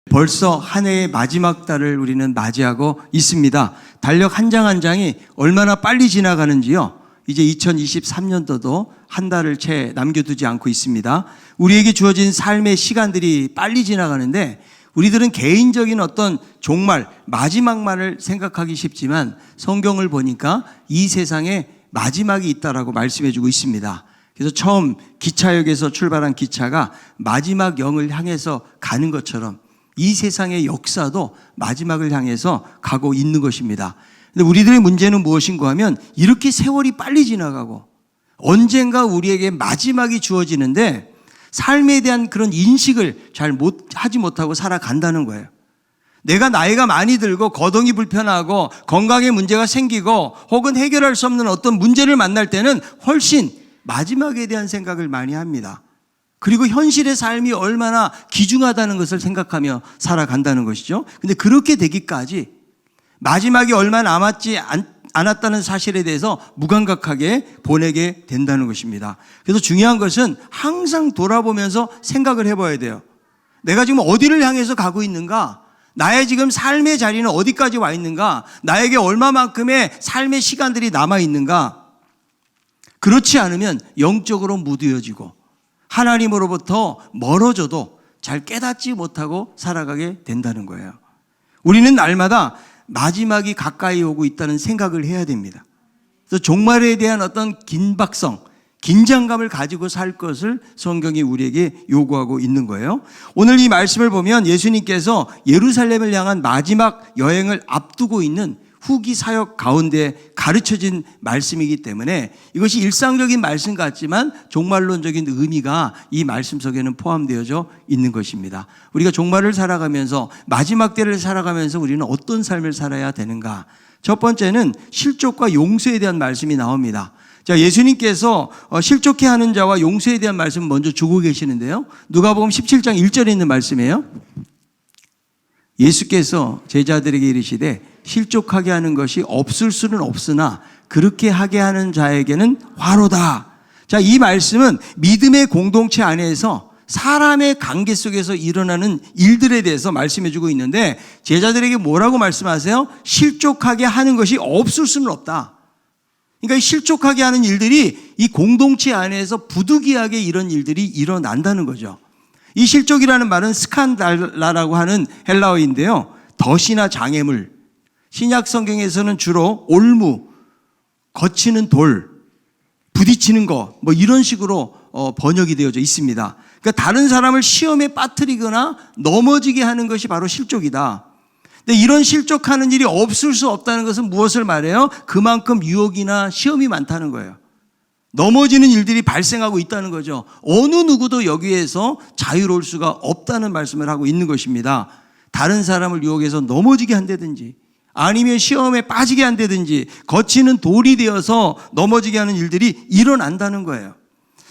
벌써 한 해의 마지막 달을 우리는 맞이하고 있습니다. 달력 한 장 한 장이 얼마나 빨리 지나가는지요. 이제 2023년도도 한 달을 채 남겨두지 않고 있습니다. 우리에게 주어진 삶의 시간들이 빨리 지나가는데 우리들은 개인적인 어떤 종말, 마지막만을 생각하기 쉽지만 성경을 보니까 이 세상에 마지막이 있다라고 말씀해주고 있습니다. 그래서 처음 기차역에서 출발한 기차가 마지막 영을 향해서 가는 것처럼 이 세상의 역사도 마지막을 향해서 가고 있는 것입니다. 근데 우리들의 문제는 무엇인가 하면 이렇게 세월이 빨리 지나가고 언젠가 우리에게 마지막이 주어지는데 삶에 대한 그런 인식을 잘 하지 못하고 살아간다는 거예요. 내가 나이가 많이 들고 거동이 불편하고 건강에 문제가 생기고 혹은 해결할 수 없는 어떤 문제를 만날 때는 훨씬 마지막에 대한 생각을 많이 합니다. 그리고 현실의 삶이 얼마나 귀중하다는 것을 생각하며 살아간다는 것이죠. 근데 그렇게 되기까지 마지막이 얼마 남았지 않았다는 사실에 대해서 무감각하게 보내게 된다는 것입니다. 그래서 중요한 것은 항상 돌아보면서 생각을 해봐야 돼요. 내가 지금 어디를 향해서 가고 있는가? 나의 지금 삶의 자리는 어디까지 와 있는가? 나에게 얼마만큼의 삶의 시간들이 남아 있는가? 그렇지 않으면 영적으로 무뎌지고 하나님으로부터 멀어져도 잘 깨닫지 못하고 살아가게 된다는 거예요. 우리는 날마다 마지막이 가까이 오고 있다는 생각을 해야 됩니다. 그래서 종말에 대한 어떤 긴박성, 긴장감을 가지고 살 것을 성경이 우리에게 요구하고 있는 거예요. 오늘 이 말씀을 보면 예수님께서 예루살렘을 향한 마지막 여행을 앞두고 있는 후기 사역 가운데 가르쳐진 말씀이기 때문에 이것이 일상적인 말씀 같지만 종말론적인 의미가 이 말씀 속에는 포함되어져 있는 것입니다. 우리가 종말을 살아가면서 마지막 때를 살아가면서 우리는 어떤 삶을 살아야 되는가? 첫 번째는 실족과 용서에 대한 말씀이 나옵니다. 자, 예수님께서 실족해 하는 자와 용서에 대한 말씀 먼저 주고 계시는데요. 누가복음 17장 1절에 있는 말씀이에요. 예수께서 제자들에게 이르시되 실족하게 하는 것이 없을 수는 없으나 그렇게 하게 하는 자에게는 화로다. 자, 이 말씀은 믿음의 공동체 안에서 사람의 관계 속에서 일어나는 일들에 대해서 말씀해 주고 있는데 제자들에게 뭐라고 말씀하세요? 실족하게 하는 것이 없을 수는 없다. 그러니까 이 실족하게 하는 일들이 이 공동체 안에서 부득이하게 이런 일들이 일어난다는 거죠. 이 실족이라는 말은 스칸달라라고 하는 헬라어인데요. 덫이나 장애물, 신약 성경에서는 주로 올무, 거치는 돌, 부딪히는 거, 뭐 이런 식으로 번역이 되어져 있습니다. 그러니까 다른 사람을 시험에 빠뜨리거나 넘어지게 하는 것이 바로 실족이다. 근데 이런 실족하는 일이 없을 수 없다는 것은 무엇을 말해요? 그만큼 유혹이나 시험이 많다는 거예요. 넘어지는 일들이 발생하고 있다는 거죠. 어느 누구도 여기에서 자유로울 수가 없다는 말씀을 하고 있는 것입니다. 다른 사람을 유혹해서 넘어지게 한다든지 아니면 시험에 빠지게 한다든지 거치는 돌이 되어서 넘어지게 하는 일들이 일어난다는 거예요.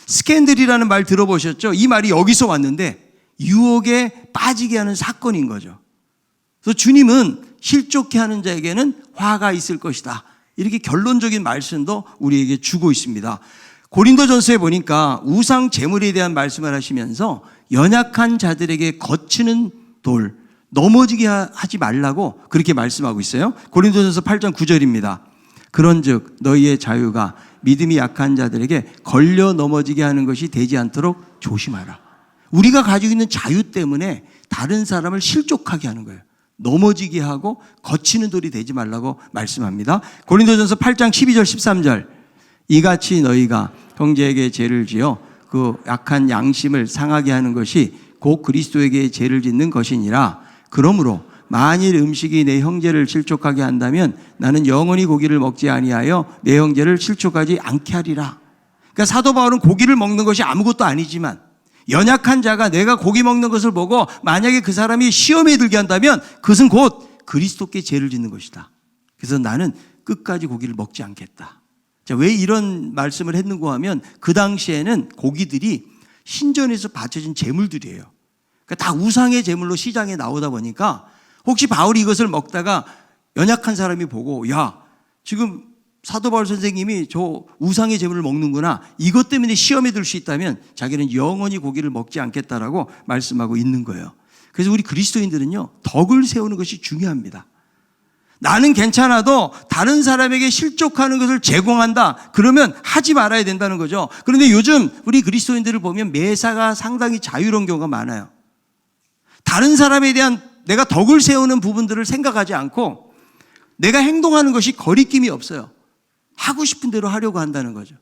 스캔들이라는 말 들어보셨죠? 이 말이 여기서 왔는데 유혹에 빠지게 하는 사건인 거죠. 그래서 주님은 실족해 하는 자에게는 화가 있을 것이다. 이렇게 결론적인 말씀도 우리에게 주고 있습니다. 고린도전서에 보니까 우상 제물에 대한 말씀을 하시면서 연약한 자들에게 거치는 돌, 넘어지게 하지 말라고 그렇게 말씀하고 있어요. 고린도전서 8장 9절입니다. 그런즉 너희의 자유가 믿음이 약한 자들에게 걸려 넘어지게 하는 것이 되지 않도록 조심하라. 우리가 가지고 있는 자유 때문에 다른 사람을 실족하게 하는 거예요. 넘어지게 하고 거치는 돌이 되지 말라고 말씀합니다. 고린도전서 8장 12절 13절 이같이 너희가 형제에게 죄를 지어 그 약한 양심을 상하게 하는 것이 곧 그리스도에게 죄를 짓는 것이니라. 그러므로 만일 음식이 내 형제를 실족하게 한다면 나는 영원히 고기를 먹지 아니하여 내 형제를 실족하지 않게 하리라. 그러니까 사도 바울은 고기를 먹는 것이 아무것도 아니지만 연약한 자가 내가 고기 먹는 것을 보고 만약에 그 사람이 시험에 들게 한다면 그것은 곧 그리스도께 죄를 짓는 것이다. 그래서 나는 끝까지 고기를 먹지 않겠다. 자, 왜 이런 말씀을 했는가 하면 그 당시에는 고기들이 신전에서 바쳐진 제물들이에요. 그러니까 다 우상의 제물로 시장에 나오다 보니까 혹시 바울이 이것을 먹다가 연약한 사람이 보고 야, 지금 사도 바울 선생님이 저 우상의 제물을 먹는구나. 이것 때문에 시험에 들 수 있다면 자기는 영원히 고기를 먹지 않겠다라고 말씀하고 있는 거예요. 그래서 우리 그리스도인들은요, 덕을 세우는 것이 중요합니다. 나는 괜찮아도 다른 사람에게 실족하는 것을 제공한다. 그러면 하지 말아야 된다는 거죠. 그런데 요즘 우리 그리스도인들을 보면 매사가 상당히 자유로운 경우가 많아요. 다른 사람에 대한 내가 덕을 세우는 부분들을 생각하지 않고 내가 행동하는 것이 거리낌이 없어요. 하고 싶은 대로 하려고 한다는 거죠.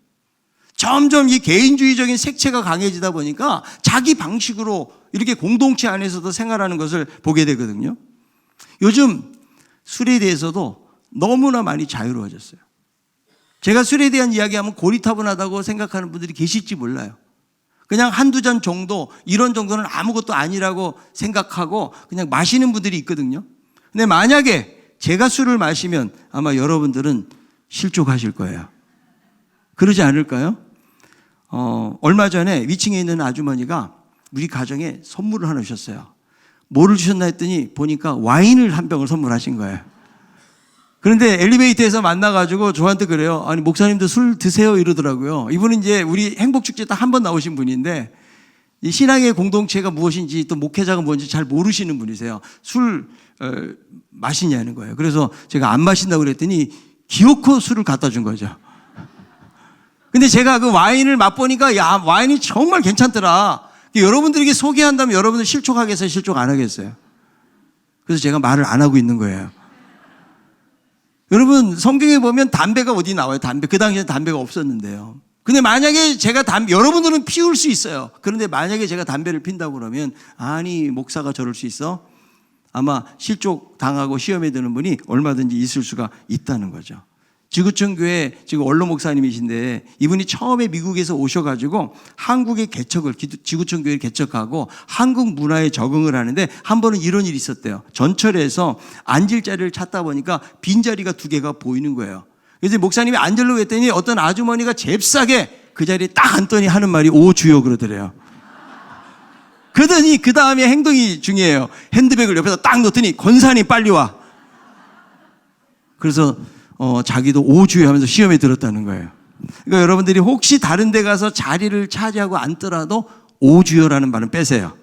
점점 이 개인주의적인 색채가 강해지다 보니까 자기 방식으로 이렇게 공동체 안에서도 생활하는 것을 보게 되거든요. 요즘 술에 대해서도 너무나 많이 자유로워졌어요. 제가 술에 대한 이야기하면 고리타분하다고 생각하는 분들이 계실지 몰라요. 그냥 한두 잔 정도, 이런 정도는 아무것도 아니라고 생각하고 그냥 마시는 분들이 있거든요. 근데 만약에 제가 술을 마시면 아마 여러분들은 실족하실 거예요. 그러지 않을까요? 얼마 전에 위층에 있는 아주머니가 우리 가정에 선물을 하나 주셨어요. 뭐를 주셨나 했더니 보니까 와인을 한 병을 선물하신 거예요. 그런데 엘리베이터에서 만나가지고 저한테 그래요. 아니, 목사님도 술 드세요? 이러더라고요. 이분은 이제 우리 행복축제 딱 한 번 나오신 분인데, 이 신앙의 공동체가 무엇인지 또 목회자가 뭔지 잘 모르시는 분이세요. 술 마시냐는 거예요. 그래서 제가 안 마신다고 그랬더니 기어코 술을 갖다 준 거죠. 근데 제가 그 와인을 맛보니까 야, 와인이 정말 괜찮더라. 여러분들에게 소개한다면 여러분들 실족하겠어요? 실족 안 하겠어요? 그래서 제가 말을 안 하고 있는 거예요. 여러분, 성경에 보면 담배가 어디 나와요? 담배. 그 당시에 담배가 없었는데요. 근데 만약에 제가 여러분들은 피울 수 있어요. 그런데 만약에 제가 담배를 핀다고 그러면, 아니, 목사가 저럴 수 있어? 아마 실족 당하고 시험에 드는 분이 얼마든지 있을 수가 있다는 거죠. 지구촌 교회 지금 원로 목사님이신데 이분이 처음에 미국에서 오셔가지고 한국의 개척을, 지구촌 교회를 개척하고 한국 문화에 적응을 하는데 한 번은 이런 일이 있었대요. 전철에서 앉을 자리를 찾다 보니까 빈자리가 2개가 보이는 거예요. 그래서 목사님이 앉으려고 했더니 어떤 아주머니가 잽싸게 그 자리에 딱 앉더니 하는 말이 오 주여 그러더래요. 그러더니 그 다음에 행동이 중요해요. 핸드백을 옆에다 딱 놓더니 권사님 빨리 와. 그래서 자기도 오주여 하면서 시험에 들었다는 거예요. 그러니까 여러분들이 혹시 다른 데 가서 자리를 차지하고 앉더라도 오주여라는 말은 빼세요.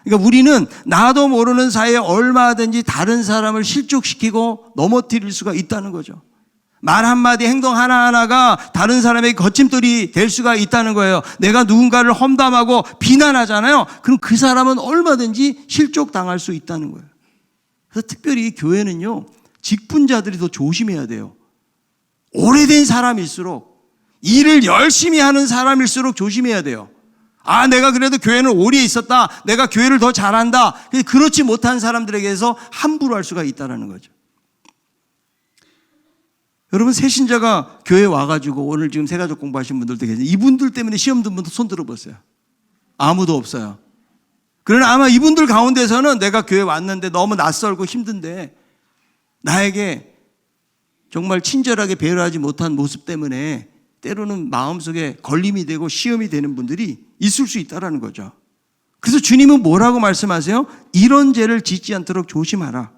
그러니까 우리는 나도 모르는 사이에 얼마든지 다른 사람을 실족시키고 넘어뜨릴 수가 있다는 거죠. 말 한마디, 행동 하나하나가 다른 사람에게 거침돌이 될 수가 있다는 거예요. 내가 누군가를 험담하고 비난하잖아요. 그럼 그 사람은 얼마든지 실족당할 수 있다는 거예요. 그래서 특별히 교회는요, 직분자들이 더 조심해야 돼요. 오래된 사람일수록, 일을 열심히 하는 사람일수록 조심해야 돼요. 아, 내가 그래도 교회는 오래 있었다. 내가 교회를 더 잘한다. 그렇지 못한 사람들에게서 함부로 할 수가 있다는 거죠. 여러분, 새신자가 교회에 와가지고 오늘 지금 새가족 공부하신 분들도 계세요. 이분들 때문에 시험 든 분도 손 들어보세요. 아무도 없어요. 그러나 아마 이분들 가운데서는 내가 교회 왔는데 너무 낯설고 힘든데 나에게 정말 친절하게 배려하지 못한 모습 때문에 때로는 마음속에 걸림이 되고 시험이 되는 분들이 있을 수 있다는 거죠. 그래서 주님은 뭐라고 말씀하세요? 이런 죄를 짓지 않도록 조심하라.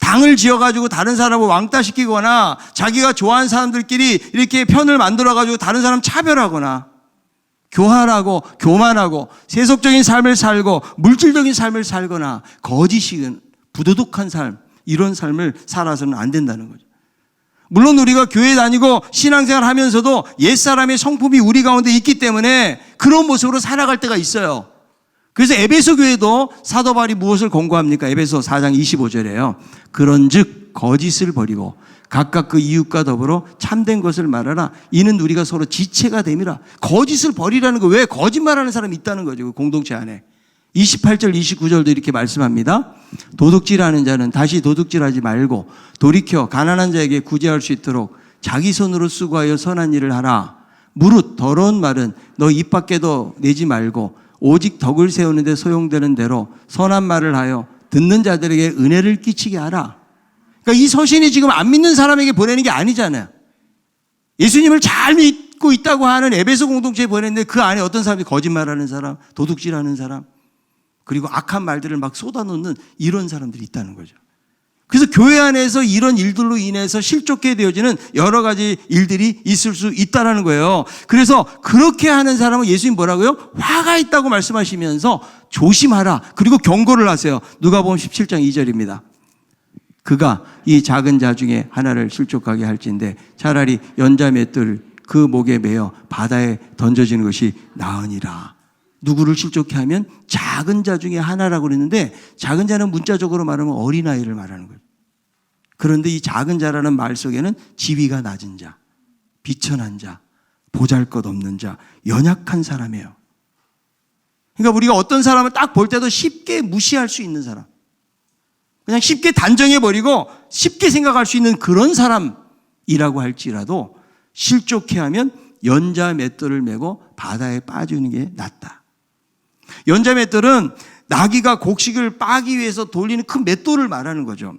당을 지어가지고 다른 사람을 왕따시키거나 자기가 좋아하는 사람들끼리 이렇게 편을 만들어가지고 다른 사람 차별하거나 교활하고 교만하고 세속적인 삶을 살고 물질적인 삶을 살거나 거짓이건 부도덕한 삶, 이런 삶을 살아서는 안 된다는 거죠. 물론 우리가 교회 다니고 신앙생활 하면서도 옛사람의 성품이 우리 가운데 있기 때문에 그런 모습으로 살아갈 때가 있어요. 그래서 에베소 교회도 사도 바울이 무엇을 권고합니까? 에베소 4장 25절에요. 그런즉 거짓을 버리고 각각 그 이웃과 더불어 참된 것을 말하라. 이는 우리가 서로 지체가 됨이라. 거짓을 버리라는 거, 왜 거짓말하는 사람이 있다는 거죠. 그 공동체 안에. 28절 29절도 이렇게 말씀합니다. 도둑질하는 자는 다시 도둑질하지 말고 돌이켜 가난한 자에게 구제할 수 있도록 자기 손으로 수고하여 선한 일을 하라. 무릇 더러운 말은 너 입 밖에도 내지 말고 오직 덕을 세우는 데 소용되는 대로 선한 말을 하여 듣는 자들에게 은혜를 끼치게 하라. 그러니까 이 서신이 지금 안 믿는 사람에게 보내는 게 아니잖아요. 예수님을 잘 믿고 있다고 하는 에베소 공동체에 보냈는데 그 안에 어떤 사람이 거짓말하는 사람, 도둑질하는 사람, 그리고 악한 말들을 막 쏟아놓는 이런 사람들이 있다는 거죠. 그래서 교회 안에서 이런 일들로 인해서 실족하게 되어지는 여러 가지 일들이 있을 수 있다는 거예요. 그래서 그렇게 하는 사람은 예수님 뭐라고요? 화가 있다고 말씀하시면서 조심하라. 그리고 경고를 하세요. 누가복음 17장 2절입니다. 그가 이 작은 자 중에 하나를 실족하게 할진대 차라리 연자맷돌 그 목에 매어 바다에 던져지는 것이 나으니라. 누구를 실족해 하면 작은 자 중에 하나라고 그랬는데 작은 자는 문자적으로 말하면 어린아이를 말하는 거예요. 그런데 이 작은 자라는 말 속에는 지위가 낮은 자, 비천한 자, 보잘것없는 자, 연약한 사람이에요. 그러니까 우리가 어떤 사람을 딱 볼 때도 쉽게 무시할 수 있는 사람, 그냥 쉽게 단정해버리고 쉽게 생각할 수 있는 그런 사람이라고 할지라도 실족해 하면 연자 맷돌을 메고 바다에 빠지는 게 낫다. 연자 맷돌은 나귀가 곡식을 빠기 위해서 돌리는 큰 맷돌을 말하는 거죠.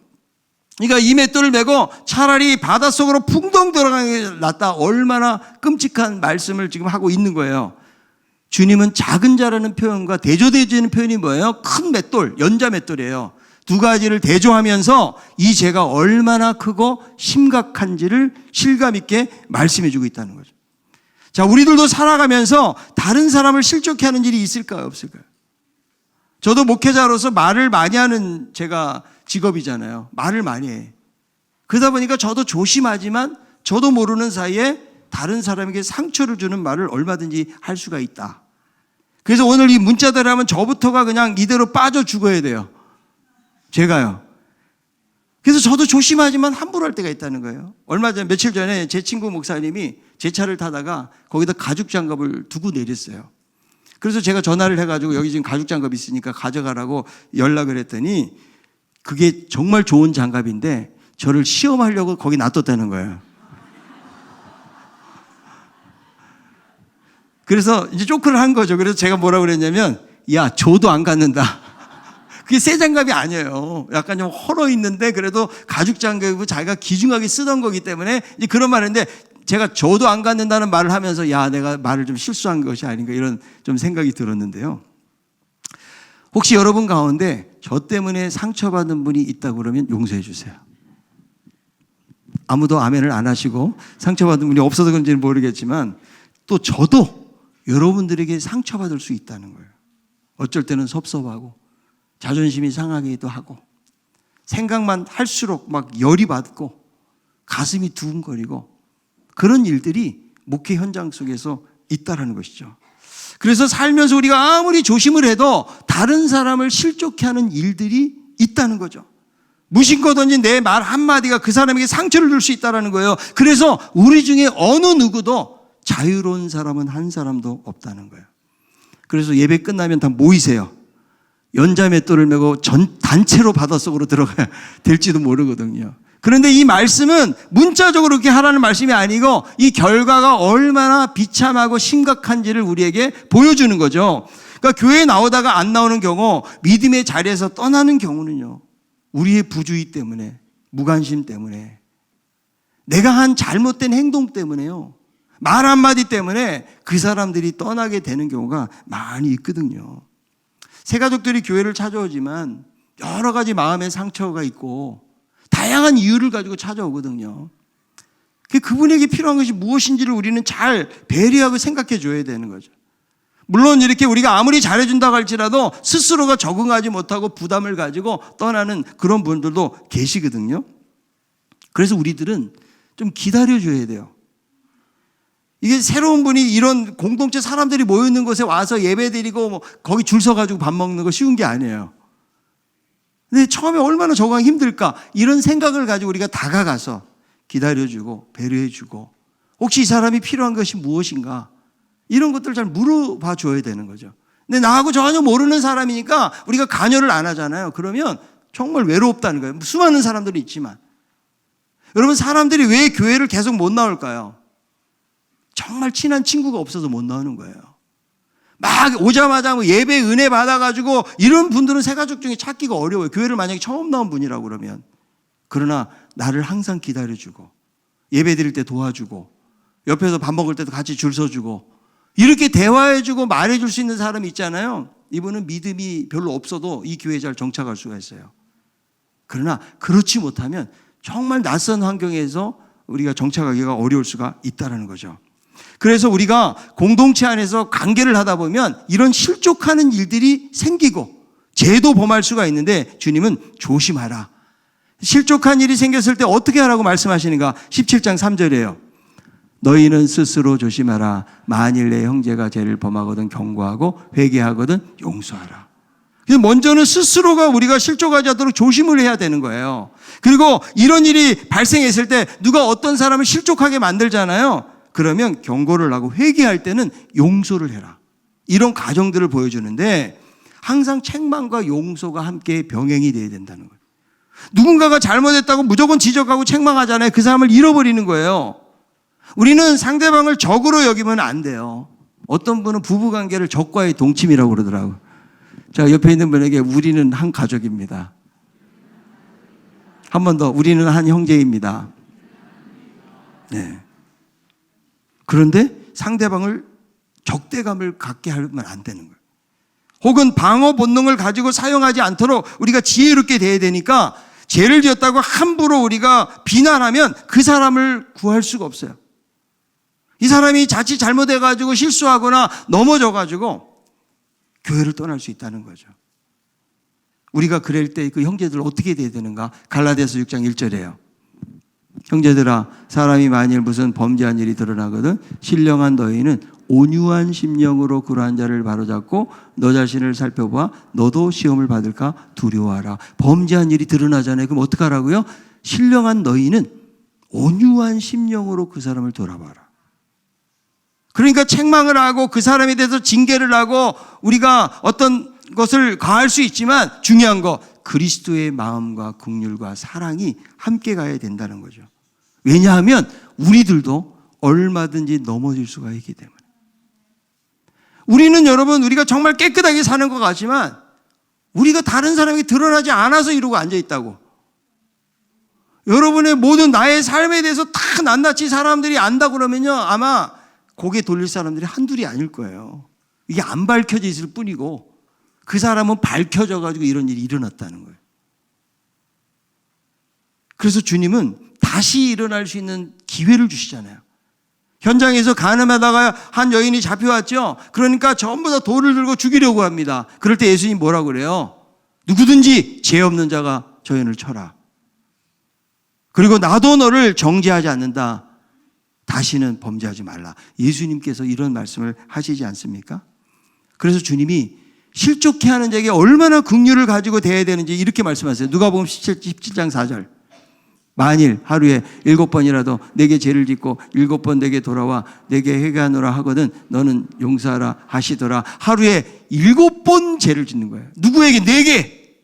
그러니까 이 맷돌을 메고 차라리 바닷속으로 풍덩 들어가는 게 낫다. 얼마나 끔찍한 말씀을 지금 하고 있는 거예요. 주님은 작은 자라는 표현과 대조되어지는 표현이 뭐예요? 큰 맷돌, 연자 맷돌이에요. 두 가지를 대조하면서 이 죄가 얼마나 크고 심각한지를 실감 있게 말씀해 주고 있다는 거죠. 자, 우리들도 살아가면서 다른 사람을 실족해 하는 일이 있을까요? 없을까요? 저도 목회자로서 말을 많이 하는 제가 직업이잖아요. 말을 많이 해. 그러다 보니까 저도 조심하지만 저도 모르는 사이에 다른 사람에게 상처를 주는 말을 얼마든지 할 수가 있다. 그래서 오늘 이 문자들 하면 저부터가 그냥 이대로 빠져 죽어야 돼요. 제가요. 그래서 저도 조심하지만 함부로 할 때가 있다는 거예요. 얼마 전에 며칠 전에 제 친구 목사님이 제 차를 타다가 거기다 가죽 장갑을 두고 내렸어요. 그래서 제가 전화를 해가지고 여기 지금 가죽 장갑 있으니까 가져가라고 연락을 했더니 그게 정말 좋은 장갑인데 저를 시험하려고 거기 놔뒀다는 거예요. 그래서 이제 쪼크를 한 거죠. 그래서 제가 뭐라고 그랬냐면, 야, 줘도 안 갖는다. 그게 새 장갑이 아니에요. 약간 좀 헐어 있는데 그래도 가죽 장갑이고 자기가 귀중하게 쓰던 거기 때문에 이제 그런 말인데 제가 줘도 안 갖는다는 말을 하면서 야, 내가 말을 좀 실수한 것이 아닌가 이런 좀 생각이 들었는데요. 혹시 여러분 가운데 저 때문에 상처받은 분이 있다고 그러면 용서해 주세요. 아무도 아멘을 안 하시고 상처받은 분이 없어서 그런지는 모르겠지만 또 저도 여러분들에게 상처받을 수 있다는 거예요. 어쩔 때는 섭섭하고 자존심이 상하기도 하고 생각만 할수록 막 열이 받고 가슴이 두근거리고 그런 일들이 목회 현장 속에서 있다라는 것이죠. 그래서 살면서 우리가 아무리 조심을 해도 다른 사람을 실족해 하는 일들이 있다는 거죠. 무심코 던진 내 말 한마디가 그 사람에게 상처를 줄 수 있다는 거예요. 그래서 우리 중에 어느 누구도 자유로운 사람은 한 사람도 없다는 거예요. 그래서 예배 끝나면 다 모이세요. 연자 맷돌을 메고 단체로 바닷속으로 들어가야 될지도 모르거든요. 그런데 이 말씀은 문자적으로 그렇게 하라는 말씀이 아니고 이 결과가 얼마나 비참하고 심각한지를 우리에게 보여주는 거죠. 그러니까 교회에 나오다가 안 나오는 경우, 믿음의 자리에서 떠나는 경우는요, 우리의 부주의 때문에, 무관심 때문에, 내가 한 잘못된 행동 때문에요, 말 한마디 때문에 그 사람들이 떠나게 되는 경우가 많이 있거든요. 새가족들이 교회를 찾아오지만 여러 가지 마음의 상처가 있고 다양한 이유를 가지고 찾아오거든요. 그분에게 필요한 것이 무엇인지를 우리는 잘 배려하고 생각해 줘야 되는 거죠. 물론 이렇게 우리가 아무리 잘해준다고 할지라도 스스로가 적응하지 못하고 부담을 가지고 떠나는 그런 분들도 계시거든요. 그래서 우리들은 좀 기다려줘야 돼요. 이게 새로운 분이 이런 공동체 사람들이 모여있는 곳에 와서 예배드리고 뭐 거기 줄 서가지고 밥 먹는 거 쉬운 게 아니에요. 근데 처음에 얼마나 적응하기 힘들까 이런 생각을 가지고 우리가 다가가서 기다려주고 배려해주고 혹시 이 사람이 필요한 것이 무엇인가 이런 것들을 잘 물어봐 줘야 되는 거죠. 근데 나하고 전혀 모르는 사람이니까 우리가 관여를 안 하잖아요. 그러면 정말 외롭다는 거예요. 수많은 사람들이 있지만. 여러분, 사람들이 왜 교회를 계속 못 나올까요? 정말 친한 친구가 없어서 못 나오는 거예요. 막 오자마자 뭐 예배 은혜 받아가지고 이런 분들은 새가족 중에 찾기가 어려워요. 교회를 만약에 처음 나온 분이라고 그러면. 그러나 나를 항상 기다려주고 예배 드릴 때 도와주고 옆에서 밥 먹을 때도 같이 줄 서주고 이렇게 대화해주고 말해줄 수 있는 사람이 있잖아요. 이분은 믿음이 별로 없어도 이 교회에 잘 정착할 수가 있어요. 그러나 그렇지 못하면 정말 낯선 환경에서 우리가 정착하기가 어려울 수가 있다는 거죠. 그래서 우리가 공동체 안에서 관계를 하다 보면 이런 실족하는 일들이 생기고 죄도 범할 수가 있는데 주님은 조심하라. 실족한 일이 생겼을 때 어떻게 하라고 말씀하시는가? 17장 3절이에요. 너희는 스스로 조심하라. 만일 내 형제가 죄를 범하거든 경고하고 회개하거든 용서하라. 그래서 먼저는 스스로가 우리가 실족하지 않도록 조심을 해야 되는 거예요. 그리고 이런 일이 발생했을 때 누가 어떤 사람을 실족하게 만들잖아요. 그러면 경고를 하고 회개할 때는 용서를 해라. 이런 가정들을 보여주는데 항상 책망과 용서가 함께 병행이 돼야 된다는 거예요. 누군가가 잘못했다고 무조건 지적하고 책망하잖아요. 그 사람을 잃어버리는 거예요. 우리는 상대방을 적으로 여기면 안 돼요. 어떤 분은 부부관계를 적과의 동침이라고 그러더라고요. 자, 옆에 있는 분에게 우리는 한 가족입니다. 한 번 더, 우리는 한 형제입니다. 네. 그런데 상대방을 적대감을 갖게 하면 안 되는 거예요. 혹은 방어 본능을 가지고 사용하지 않도록 우리가 지혜롭게 대해야 되니까 죄를 지었다고 함부로 우리가 비난하면 그 사람을 구할 수가 없어요. 이 사람이 자칫 잘못해가지고 실수하거나 넘어져가지고 교회를 떠날 수 있다는 거죠. 우리가 그럴 때 그 형제들 어떻게 돼야 되는가? 갈라디아서 6장 1절이에요. 형제들아, 사람이 만일 무슨 범죄한 일이 드러나거든 신령한 너희는 온유한 심령으로 그러한 자를 바로잡고 너 자신을 살펴봐. 너도 시험을 받을까 두려워하라. 범죄한 일이 드러나잖아요. 그럼 어떡하라고요? 신령한 너희는 온유한 심령으로 그 사람을 돌아봐라. 그러니까 책망을 하고 그 사람에 대해서 징계를 하고 우리가 어떤 것을 가할 수 있지만 중요한 거 그리스도의 마음과 긍휼과 사랑이 함께 가야 된다는 거죠. 왜냐하면 우리들도 얼마든지 넘어질 수가 있기 때문에. 우리는 여러분 우리가 정말 깨끗하게 사는 것 같지만 우리가 다른 사람에게 드러나지 않아서 이러고 앉아있다고. 여러분의 모든 나의 삶에 대해서 다 낱낱이 사람들이 안다 그러면요 아마 고개 돌릴 사람들이 한둘이 아닐 거예요. 이게 안 밝혀져 있을 뿐이고 그 사람은 밝혀져 가지고 이런 일이 일어났다는 거예요. 그래서 주님은 다시 일어날 수 있는 기회를 주시잖아요. 현장에서 간음하다가 한 여인이 잡혀왔죠. 그러니까 전부 다 돌을 들고 죽이려고 합니다. 그럴 때 예수님이 뭐라고 그래요? 누구든지 죄 없는 자가 저 여인을 쳐라. 그리고 나도 너를 정죄하지 않는다. 다시는 범죄하지 말라. 예수님께서 이런 말씀을 하시지 않습니까? 그래서 주님이 실족해 하는 자에게 얼마나 긍휼을 가지고 대해야 되는지 이렇게 말씀하세요. 누가복음 17장 4절. 만일 하루에 7번이라도 내게 죄를 짓고 7번 내게 돌아와 내게 회개하노라 하거든 너는 용서하라 하시더라. 하루에 7번 죄를 짓는 거예요. 누구에게? 내게.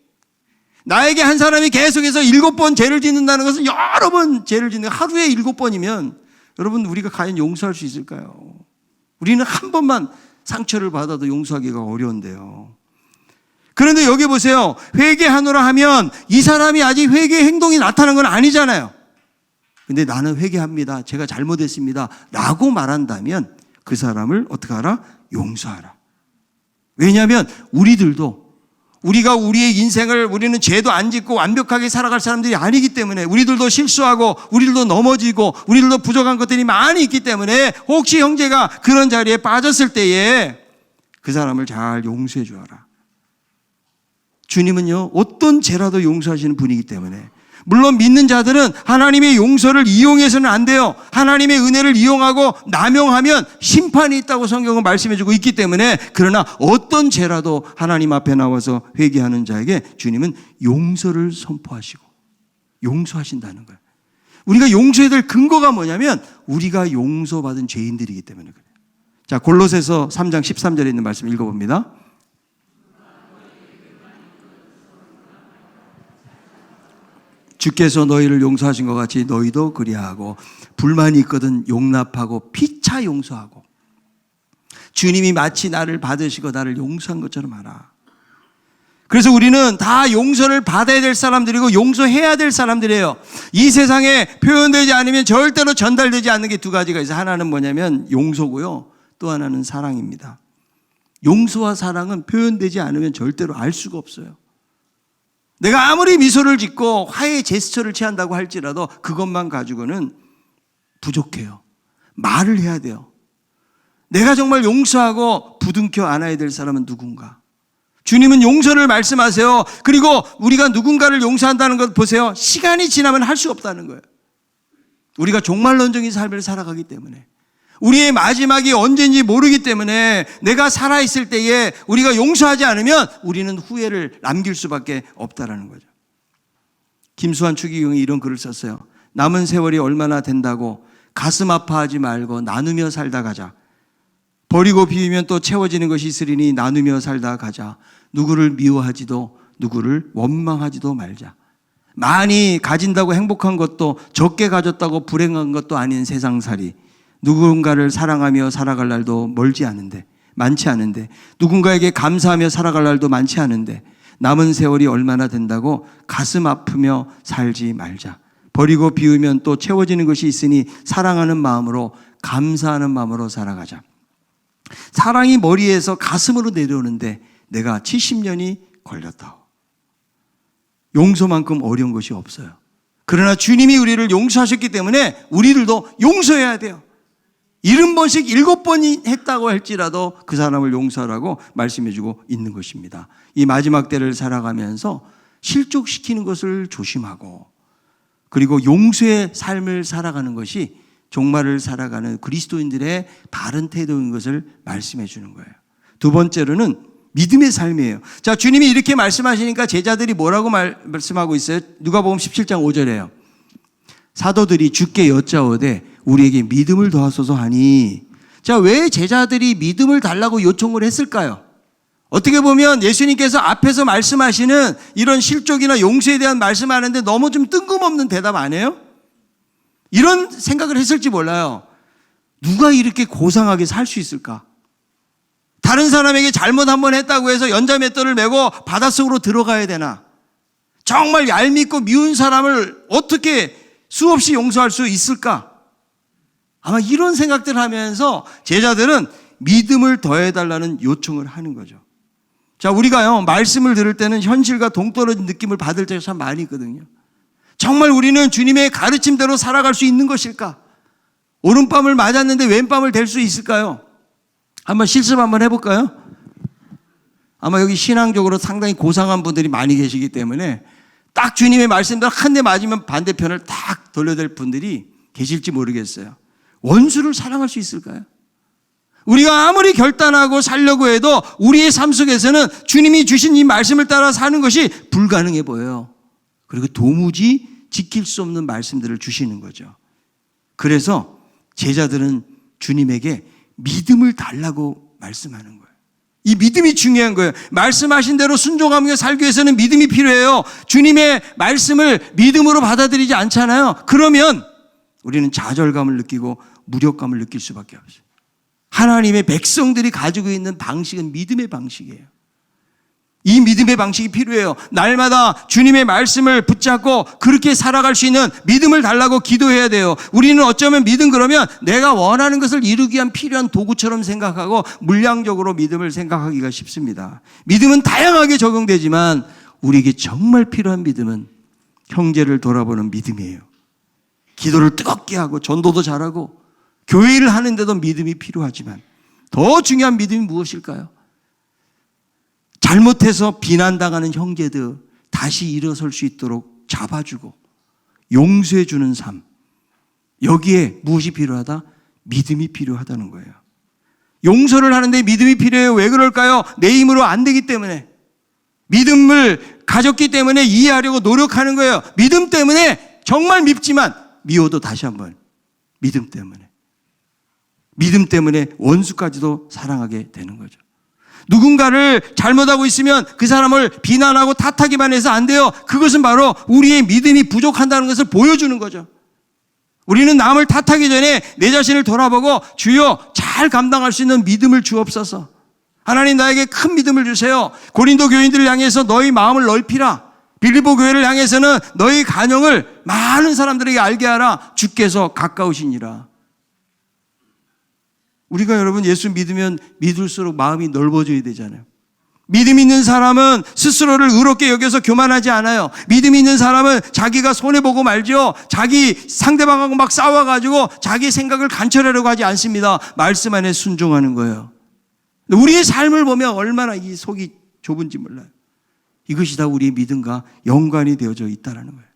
나에게 한 사람이 계속해서 7번 죄를 짓는다는 것은 여러 번 죄를 짓는 거예요. 하루에 7번이면 여러분 우리가 과연 용서할 수 있을까요? 우리는 한 번만 상처를 받아도 용서하기가 어려운데요. 그런데 여기 보세요. 회개하노라 하면 이 사람이 아직 회개 행동이 나타난 건 아니잖아요. 근데 나는 회개합니다. 제가 잘못했습니다. 라고 말한다면 그 사람을 어떻게 하라? 용서하라. 왜냐하면 우리가 우리의 인생을 우리는 죄도 안 짓고 완벽하게 살아갈 사람들이 아니기 때문에 우리들도 실수하고 우리들도 넘어지고 우리들도 부족한 것들이 많이 있기 때문에 혹시 형제가 그런 자리에 빠졌을 때에 그 사람을 잘 용서해 주어라. 주님은요 어떤 죄라도 용서하시는 분이기 때문에 물론 믿는 자들은 하나님의 용서를 이용해서는 안 돼요. 하나님의 은혜를 이용하고 남용하면 심판이 있다고 성경은 말씀해주고 있기 때문에 그러나 어떤 죄라도 하나님 앞에 나와서 회개하는 자에게 주님은 용서를 선포하시고 용서하신다는 거예요. 우리가 용서해야 될 근거가 뭐냐면 우리가 용서받은 죄인들이기 때문에 그래요. 자, 골로새서 3장 13절에 있는 말씀 읽어봅니다. 주께서 너희를 용서하신 것 같이 너희도 그리하고 불만이 있거든 용납하고 피차 용서하고 주님이 마치 나를 받으시고 나를 용서한 것처럼 하라. 그래서 우리는 다 용서를 받아야 될 사람들이고 용서해야 될 사람들이에요. 이 세상에 표현되지 않으면 절대로 전달되지 않는 게 두 가지가 있어요. 하나는 뭐냐면 용서고요. 또 하나는 사랑입니다. 용서와 사랑은 표현되지 않으면 절대로 알 수가 없어요. 내가 아무리 미소를 짓고 화해의 제스처를 취한다고 할지라도 그것만 가지고는 부족해요. 말을 해야 돼요. 내가 정말 용서하고 부둥켜 안아야 될 사람은 누군가? 주님은 용서를 말씀하세요. 그리고 우리가 누군가를 용서한다는 것 보세요. 시간이 지나면 할 수 없다는 거예요. 우리가 종말론적인 삶을 살아가기 때문에, 우리의 마지막이 언제인지 모르기 때문에, 내가 살아있을 때에 우리가 용서하지 않으면 우리는 후회를 남길 수밖에 없다는 거죠. 김수환 추기경이 이런 글을 썼어요. 남은 세월이 얼마나 된다고 가슴 아파하지 말고 나누며 살다 가자. 버리고 비우면 또 채워지는 것이 있으리니 나누며 살다 가자. 누구를 미워하지도 누구를 원망하지도 말자. 많이 가진다고 행복한 것도 적게 가졌다고 불행한 것도 아닌 세상살이, 누군가를 사랑하며 살아갈 날도 많지 않은데, 누군가에게 감사하며 살아갈 날도 많지 않은데, 남은 세월이 얼마나 된다고 가슴 아프며 살지 말자. 버리고 비우면 또 채워지는 것이 있으니 사랑하는 마음으로, 감사하는 마음으로 살아가자. 사랑이 머리에서 가슴으로 내려오는데 내가 70년이 걸렸다. 용서만큼 어려운 것이 없어요. 그러나 주님이 우리를 용서하셨기 때문에 우리들도 용서해야 돼요. 70번씩 7번이 했다고 할지라도 그 사람을 용서하라고 말씀해주고 있는 것입니다. 이 마지막 때를 살아가면서 실족시키는 것을 조심하고, 그리고 용서의 삶을 살아가는 것이 종말을 살아가는 그리스도인들의 바른 태도인 것을 말씀해 주는 거예요. 두 번째로는 믿음의 삶이에요. 자, 주님이 이렇게 말씀하시니까 제자들이 뭐라고 말씀하고 있어요? 누가복음 17장 5절에요. 사도들이 주께 여짜오되 우리에게 믿음을 더하소서 하니. 자, 왜 제자들이 믿음을 달라고 요청을 했을까요? 어떻게 보면 예수님께서 앞에서 말씀하시는 이런 실족이나 용서에 대한 말씀하는데 너무 좀 뜬금없는 대답 아니에요? 이런 생각을 했을지 몰라요. 누가 이렇게 고상하게 살 수 있을까? 다른 사람에게 잘못 한번 했다고 해서 연자맷돌을 메고 바닷속으로 들어가야 되나? 정말 얄밉고 미운 사람을 어떻게 수없이 용서할 수 있을까? 아마 이런 생각들을 하면서 제자들은 믿음을 더해달라는 요청을 하는 거죠. 자, 우리가요, 말씀을 들을 때는 현실과 동떨어진 느낌을 받을 때가 참 많이 있거든요. 정말 우리는 주님의 가르침대로 살아갈 수 있는 것일까? 오른밤을 맞았는데 왼밤을 댈 수 있을까요? 한번 실습 한번 해볼까요? 아마 여기 신앙적으로 상당히 고상한 분들이 많이 계시기 때문에 딱 주님의 말씀대로 한 대 맞으면 반대편을 딱 돌려댈 분들이 계실지 모르겠어요. 원수를 사랑할 수 있을까요? 우리가 아무리 결단하고 살려고 해도 우리의 삶 속에서는 주님이 주신 이 말씀을 따라 사는 것이 불가능해 보여요. 그리고 도무지 지킬 수 없는 말씀들을 주시는 거죠. 그래서 제자들은 주님에게 믿음을 달라고 말씀하는 거예요. 이 믿음이 중요한 거예요. 말씀하신 대로 순종하며 살기 위해서는 믿음이 필요해요. 주님의 말씀을 믿음으로 받아들이지 않잖아요. 그러면 우리는 좌절감을 느끼고 무력감을 느낄 수밖에 없어요. 하나님의 백성들이 가지고 있는 방식은 믿음의 방식이에요. 이 믿음의 방식이 필요해요. 날마다 주님의 말씀을 붙잡고 그렇게 살아갈 수 있는 믿음을 달라고 기도해야 돼요. 우리는 어쩌면 믿음 그러면 내가 원하는 것을 이루기 위한 필요한 도구처럼 생각하고 물량적으로 믿음을 생각하기가 쉽습니다. 믿음은 다양하게 적용되지만 우리에게 정말 필요한 믿음은 형제를 돌아보는 믿음이에요. 기도를 뜨겁게 하고 전도도 잘하고 교회를 하는데도 믿음이 필요하지만 더 중요한 믿음이 무엇일까요? 잘못해서 비난당하는 형제들 다시 일어설 수 있도록 잡아주고 용서해 주는 삶. 여기에 무엇이 필요하다? 믿음이 필요하다는 거예요. 용서를 하는데 믿음이 필요해요. 왜 그럴까요? 내 힘으로 안 되기 때문에. 믿음을 가졌기 때문에 이해하려고 노력하는 거예요. 믿음 때문에 정말 밉지만 미워도 다시 한번 믿음 때문에. 믿음 때문에 원수까지도 사랑하게 되는 거죠. 누군가를 잘못하고 있으면 그 사람을 비난하고 탓하기만 해서 안 돼요. 그것은 바로 우리의 믿음이 부족한다는 것을 보여주는 거죠. 우리는 남을 탓하기 전에 내 자신을 돌아보고 주여 잘 감당할 수 있는 믿음을 주옵소서. 하나님 나에게 큰 믿음을 주세요. 고린도 교인들을 향해서 너희 마음을 넓히라. 빌립보 교회를 향해서는 너희 간영을 많은 사람들에게 알게 하라. 주께서 가까우시니라. 우리가 여러분 예수 믿으면 믿을수록 마음이 넓어져야 되잖아요. 믿음 있는 사람은 스스로를 의롭게 여겨서 교만하지 않아요. 믿음 있는 사람은 자기가 손해보고 말죠. 자기 상대방하고 막 싸워가지고 자기 생각을 관철하려고 하지 않습니다. 말씀 안에 순종하는 거예요. 우리의 삶을 보면 얼마나 이 속이 좁은지 몰라요. 이것이 다 우리의 믿음과 연관이 되어져 있다는 거예요.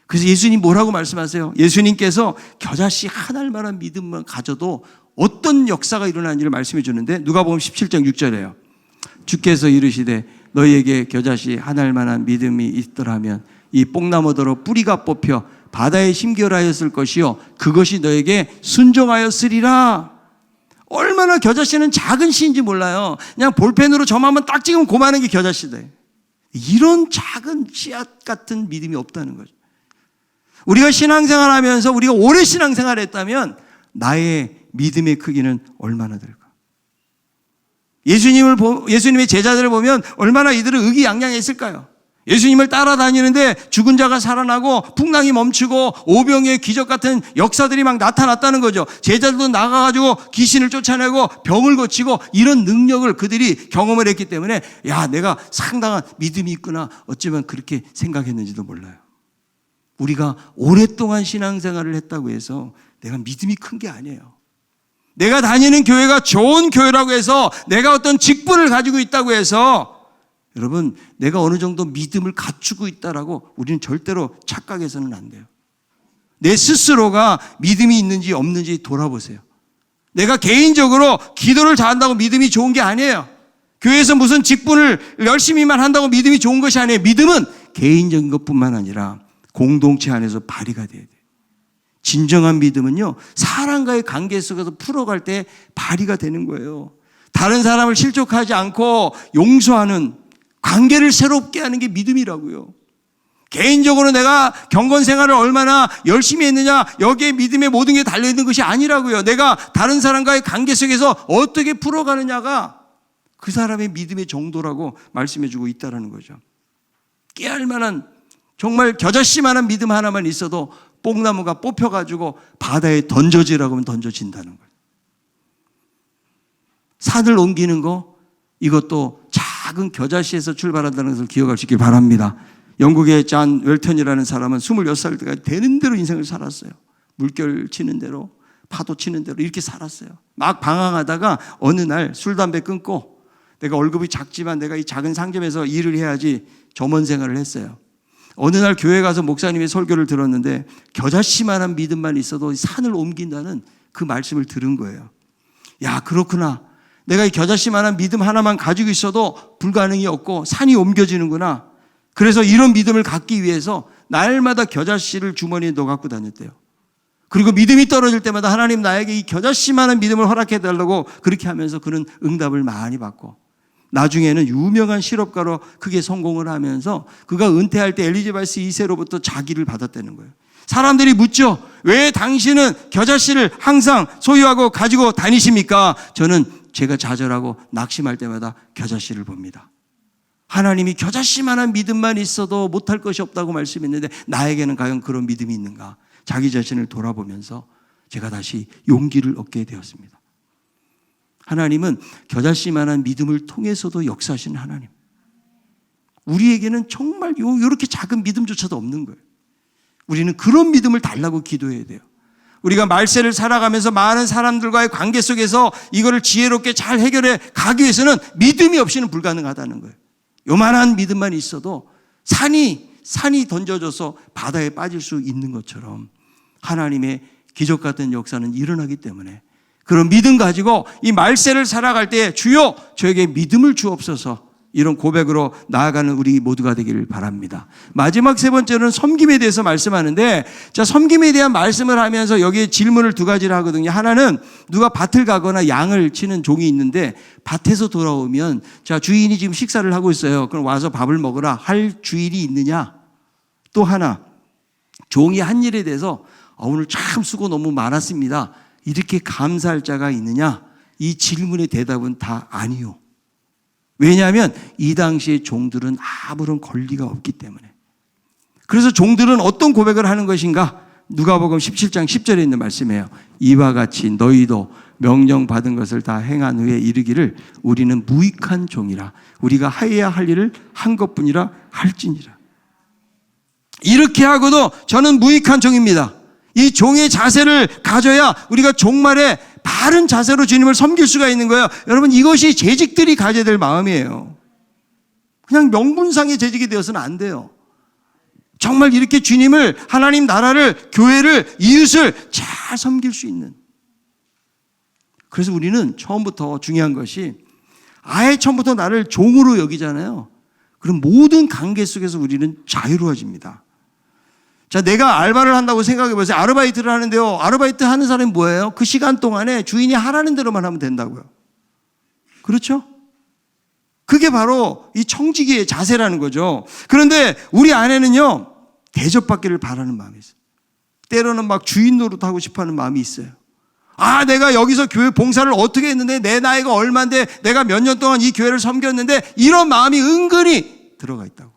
그래서 예수님 뭐라고 말씀하세요? 예수님께서 겨자씨 한 알만한 믿음만 가져도 어떤 역사가 일어나는지를 말씀해 주는데 누가복음 17장 6절이에요. 주께서 이르시되 너희에게 겨자씨 한 알만한 믿음이 있더라면 이 뽕나무더러 뿌리가 뽑혀 바다에 심겨라였을 것이요 그것이 너에게 순종하였으리라. 얼마나 겨자씨는 작은 씨인지 몰라요. 그냥 볼펜으로 점 한번 딱 찍으면 고만한 게 겨자씨다. 이런 작은 씨앗 같은 믿음이 없다는 거죠. 우리가 신앙생활 하면서 우리가 오래 신앙생활 했다면 나의 믿음의 크기는 얼마나 될까? 예수님의 제자들을 보면 얼마나 이들은 의기양양했을까요? 예수님을 따라다니는데 죽은 자가 살아나고 풍랑이 멈추고 오병의 기적 같은 역사들이 막 나타났다는 거죠. 제자들도 나가가지고 귀신을 쫓아내고 병을 고치고 이런 능력을 그들이 경험을 했기 때문에 야, 내가 상당한 믿음이 있구나. 어쩌면 그렇게 생각했는지도 몰라요. 우리가 오랫동안 신앙생활을 했다고 해서 내가 믿음이 큰 게 아니에요. 내가 다니는 교회가 좋은 교회라고 해서 내가 어떤 직분을 가지고 있다고 해서 여러분 내가 어느 정도 믿음을 갖추고 있다라고 우리는 절대로 착각해서는 안 돼요. 내 스스로가 믿음이 있는지 없는지 돌아보세요. 내가 개인적으로 기도를 잘한다고 믿음이 좋은 게 아니에요. 교회에서 무슨 직분을 열심히만 한다고 믿음이 좋은 것이 아니에요. 믿음은 개인적인 것뿐만 아니라 공동체 안에서 발휘가 돼야 돼요. 진정한 믿음은요, 사람과의 관계 속에서 풀어갈 때 발휘가 되는 거예요. 다른 사람을 실족하지 않고 용서하는 관계를 새롭게 하는 게 믿음이라고요. 개인적으로 내가 경건 생활을 얼마나 열심히 했느냐, 여기에 믿음의 모든 게 달려있는 것이 아니라고요. 내가 다른 사람과의 관계 속에서 어떻게 풀어가느냐가 그 사람의 믿음의 정도라고 말씀해주고 있다는 거죠. 깨알 만한 정말 겨자씨만한 믿음 하나만 있어도 뽕나무가 뽑혀가지고 바다에 던져지라고 하면 던져진다는 거예요. 산을 옮기는 거, 이것도 작은 겨자씨에서 출발한다는 것을 기억할 수 있길 바랍니다. 영국의 존 웰턴이라는 사람은 26살 때까지 되는 대로 인생을 살았어요. 물결 치는 대로, 파도 치는 대로 이렇게 살았어요. 막 방황하다가 어느 날 술, 담배 끊고 내가 월급이 작지만 내가 이 작은 상점에서 일을 해야지 점원 생활을 했어요. 어느 날 교회 가서 목사님의 설교를 들었는데 겨자씨만한 믿음만 있어도 산을 옮긴다는 그 말씀을 들은 거예요. 야, 그렇구나. 내가 이 겨자씨만한 믿음 하나만 가지고 있어도 불가능이 없고 산이 옮겨지는구나. 그래서 이런 믿음을 갖기 위해서 날마다 겨자씨를 주머니에 넣어 갖고 다녔대요. 그리고 믿음이 떨어질 때마다 하나님 나에게 이 겨자씨만한 믿음을 허락해 달라고 그렇게 하면서 그는 응답을 많이 받고 나중에는 유명한 실업가로 크게 성공을 하면서 그가 은퇴할 때 엘리자베스 2세로부터 자기를 받았다는 거예요. 사람들이 묻죠. 왜 당신은 겨자씨를 항상 소유하고 가지고 다니십니까? 저는 제가 좌절하고 낙심할 때마다 겨자씨를 봅니다. 하나님이 겨자씨만한 믿음만 있어도 못할 것이 없다고 말씀했는데 나에게는 과연 그런 믿음이 있는가? 자기 자신을 돌아보면서 제가 다시 용기를 얻게 되었습니다. 하나님은 겨자씨만한 믿음을 통해서도 역사하시는 하나님. 우리에게는 정말 이렇게 작은 믿음조차도 없는 거예요. 우리는 그런 믿음을 달라고 기도해야 돼요. 우리가 말세를 살아가면서 많은 사람들과의 관계 속에서 이거를 지혜롭게 잘 해결해 가기 위해서는 믿음이 없이는 불가능하다는 거예요. 요만한 믿음만 있어도 산이 던져져서 바다에 빠질 수 있는 것처럼 하나님의 기적 같은 역사는 일어나기 때문에 그런 믿음 가지고 이 말세를 살아갈 때 주여 저에게 믿음을 주옵소서, 이런 고백으로 나아가는 우리 모두가 되기를 바랍니다. 마지막 세 번째는 섬김에 대해서 말씀하는데, 자, 섬김에 대한 말씀을 하면서 여기에 질문을 두 가지를 하거든요. 하나는 누가 밭을 가거나 양을 치는 종이 있는데 밭에서 돌아오면 자, 주인이 지금 식사를 하고 있어요. 그럼 와서 밥을 먹으라 할 주인이 있느냐? 또 하나, 종이 한 일에 대해서 오늘 참 수고 너무 많았습니다, 이렇게 감사할 자가 있느냐? 이 질문의 대답은 다 아니요. 왜냐하면 이 당시의 종들은 아무런 권리가 없기 때문에. 그래서 종들은 어떤 고백을 하는 것인가? 누가복음 17장 10절에 있는 말씀이에요. 이와 같이 너희도 명령받은 것을 다 행한 후에 이르기를 우리는 무익한 종이라. 우리가 하여야 할 일을 한 것뿐이라 할지니라. 이렇게 하고도 저는 무익한 종입니다. 이 종의 자세를 가져야 우리가 종말에 바른 자세로 주님을 섬길 수가 있는 거예요. 여러분, 이것이 재직들이 가져야 될 마음이에요. 그냥 명분상의 재직이 되어서는 안 돼요. 정말 이렇게 주님을, 하나님 나라를, 교회를, 이웃을 잘 섬길 수 있는. 그래서 우리는 처음부터 중요한 것이 아예 처음부터 나를 종으로 여기잖아요. 그럼 모든 관계 속에서 우리는 자유로워집니다. 자, 내가 알바를 한다고 생각해 보세요. 아르바이트를 하는데요. 아르바이트 하는 사람이 뭐예요? 그 시간 동안에 주인이 하라는 대로만 하면 된다고요. 그렇죠? 그게 바로 이 청지기의 자세라는 거죠. 그런데 우리 안에는요, 대접받기를 바라는 마음이 있어요. 때로는 막 주인 노릇하고 싶어 하는 마음이 있어요. 아, 내가 여기서 교회 봉사를 어떻게 했는데, 내 나이가 얼만데, 내가 몇 년 동안 이 교회를 섬겼는데, 이런 마음이 은근히 들어가 있다고.